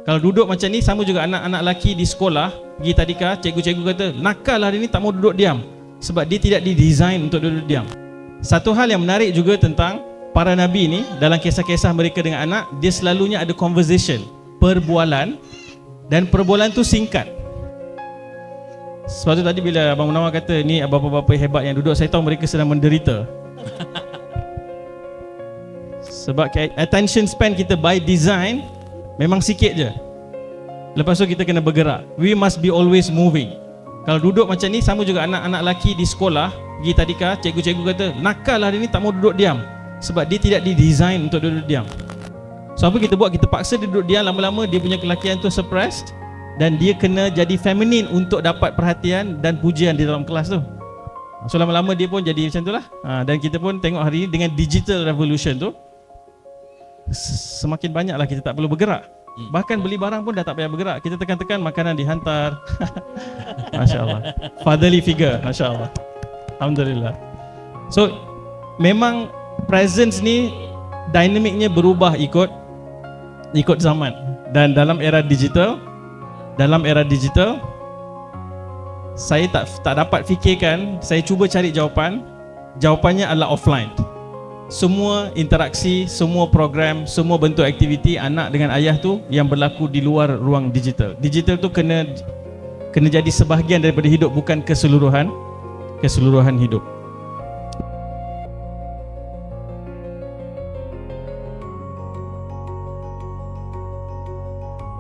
Kalau duduk macam ni, sama juga anak-anak lelaki di sekolah pergi tadika, cikgu-cikgu kata nakal hari ni, tak mau duduk diam, sebab dia tidak didesain untuk duduk diam. Satu hal yang menarik juga tentang para nabi ni, dalam kisah-kisah mereka dengan anak, dia selalunya ada conversation, perbualan, dan perbualan tu singkat. Sebab tu tadi bila Abang Munawar kata ni bapa-bapa hebat yang duduk, saya tahu mereka sedang menderita. Sebab attention span kita by design memang sikit je. Lepas tu kita kena bergerak. We must be always moving. Kalau duduk macam ni, sama juga anak-anak lelaki di sekolah pergi tadika, cikgu-cikgu kata nakal hari ni, tak mau duduk diam, sebab dia tidak didesain untuk duduk diam. So apa kita buat? Kita paksa dia duduk diam, lama-lama dia punya kelakian tu suppressed, dan dia kena jadi feminine untuk dapat perhatian dan pujian di dalam kelas tu. So lama-lama dia pun jadi macam tu lah. Dan kita pun tengok hari ni dengan digital revolution tu, semakin banyaklah kita tak perlu bergerak. Bahkan beli barang pun dah tak payah bergerak. Kita tekan-tekan, makanan dihantar. Masya Allah. Fatherly figure, Masya Allah. Alhamdulillah. So memang presence ni dinamiknya berubah ikut zaman. Dan dalam era digital, saya tak dapat fikirkan. Saya cuba cari jawapannya adalah offline. Semua interaksi, semua program, semua bentuk aktiviti anak dengan ayah tu yang berlaku di luar ruang digital. Digital tu kena jadi sebahagian daripada hidup, bukan keseluruhan hidup.